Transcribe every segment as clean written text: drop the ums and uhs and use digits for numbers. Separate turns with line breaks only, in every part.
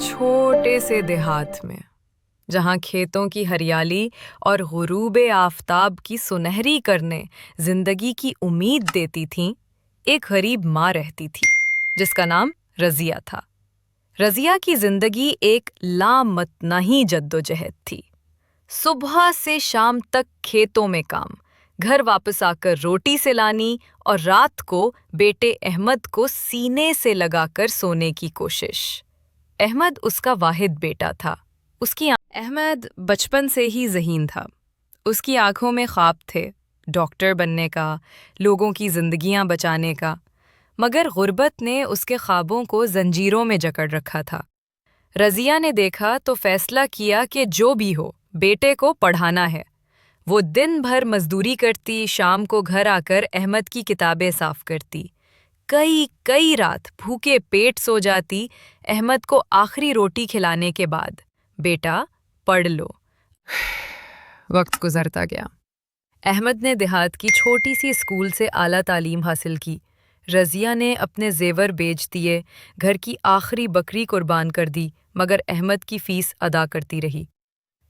چھوٹے سے دیہات میں، جہاں کھیتوں کی ہریالی اور غروب آفتاب کی سنہری کرنیں زندگی کی امید دیتی تھیں، ایک غریب ماں رہتی تھی جس کا نام رضیہ تھا۔ رضیہ کی زندگی ایک لامتناہی جدوجہد تھی۔ صبح سے شام تک کھیتوں میں کام، گھر واپس آ کر روٹی سلانی اور رات کو بیٹے احمد کو سینے سے لگا کر سونے کی کوشش۔ احمد اس کا واحد بیٹا تھا۔ احمد بچپن سے ہی ذہین تھا۔ اس کی آنکھوں میں خواب تھے، ڈاکٹر بننے کا، لوگوں کی زندگیاں بچانے کا، مگر غربت نے اس کے خوابوں کو زنجیروں میں جکڑ رکھا تھا۔ رضیہ نے دیکھا تو فیصلہ کیا کہ جو بھی ہو، بیٹے کو پڑھانا ہے۔ وہ دن بھر مزدوری کرتی، شام کو گھر آ کر احمد کی کتابیں صاف کرتی۔ کئی رات بھوکے پیٹ سو جاتی احمد کو آخری روٹی کھلانے کے بعد، بیٹا پڑھ لو۔ وقت گزرتا گیا۔ احمد نے دیہات کی چھوٹی سی اسکول سے اعلیٰ تعلیم حاصل کی۔ رضیہ نے اپنے زیور بیچ دیے، گھر کی آخری بکری قربان کر دی، مگر احمد کی فیس ادا کرتی رہی۔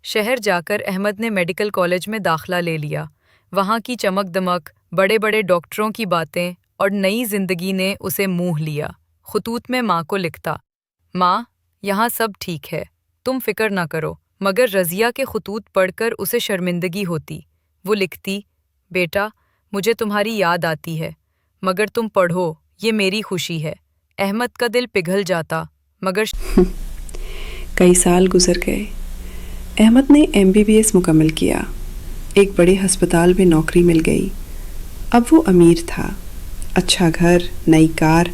شہر جا کر احمد نے میڈیکل کالج میں داخلہ لے لیا۔ وہاں کی چمک دمک، بڑے بڑے ڈاکٹروں کی باتیں اور نئی زندگی نے اسے موہ لیا۔ خطوط میں ماں کو لکھتا، ماں، یہاں سب ٹھیک ہے، تم فکر نہ کرو۔ مگر رضیہ کے خطوط پڑھ کر اسے شرمندگی ہوتی۔ وہ لکھتی، بیٹا، مجھے تمہاری یاد آتی ہے، مگر تم پڑھو، یہ میری خوشی ہے۔ احمد کا دل پگھل جاتا، مگر
کئی سال گزر گئے۔ احمد نے MBBS مکمل کیا، ایک بڑے ہسپتال میں نوکری مل گئی۔ اب وہ امیر تھا، اچھا گھر، نئی کار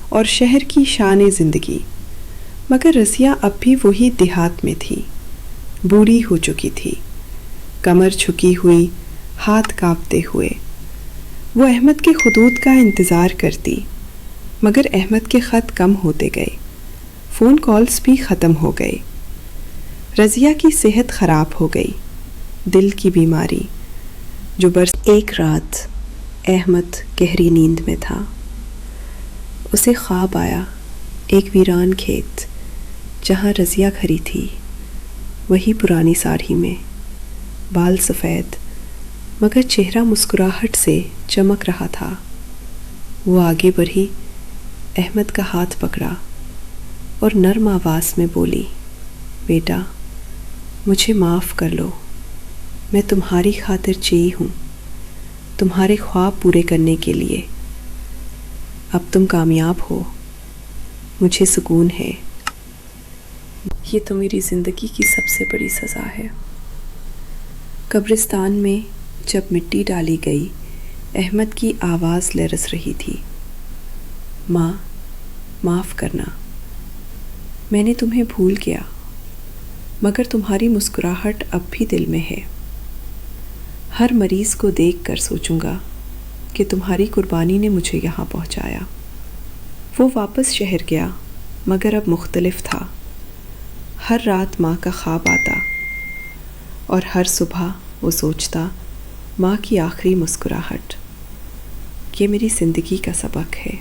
اور شہر کی شان زندگی۔ مگر رضیہ اب بھی وہی دیہات میں تھی، بوڑھی ہو چکی تھی، کمر جھکی ہوئی، ہاتھ کانپتے ہوئے۔ وہ احمد کے خطوط کا انتظار کرتی، مگر احمد کے خط کم ہوتے گئے، فون کالز بھی ختم ہو گئے۔ رضیہ کی صحت خراب ہو گئی، دل کی بیماری جو ایک رات احمد گہری نیند میں تھا۔ اسے خواب آیا، ایک ویران کھیت جہاں رضیہ کھڑی تھی، وہی پرانی ساڑی میں، بال سفید، مگر چہرہ مسکراہٹ سے چمک رہا تھا۔ وہ آگے بڑھی، احمد کا ہاتھ پکڑا اور نرم آواز میں بولی، بیٹا، مجھے معاف کر لو، میں تمہاری خاطر چاہیے ہوں، تمہارے خواب پورے کرنے کے لیے۔ اب تم کامیاب ہو، مجھے سکون ہے۔ یہ تو میری زندگی کی سب سے بڑی سزا ہے۔ قبرستان میں جب مٹی ڈالی گئی، احمد کی آواز لرز رہی تھی، ماں، معاف کرنا، میں نے تمہیں بھول گیا، مگر تمہاری مسکراہٹ اب بھی دل میں ہے۔ ہر مریض کو دیکھ کر سوچوں گا کہ تمہاری قربانی نے مجھے یہاں پہنچایا۔ وہ واپس شہر گیا، مگر اب مختلف تھا۔ ہر رات ماں کا خواب آتا اور ہر صبح وہ سوچتا، ماں کی آخری مسکراہٹ۔ یہ میری زندگی کا سبق ہے۔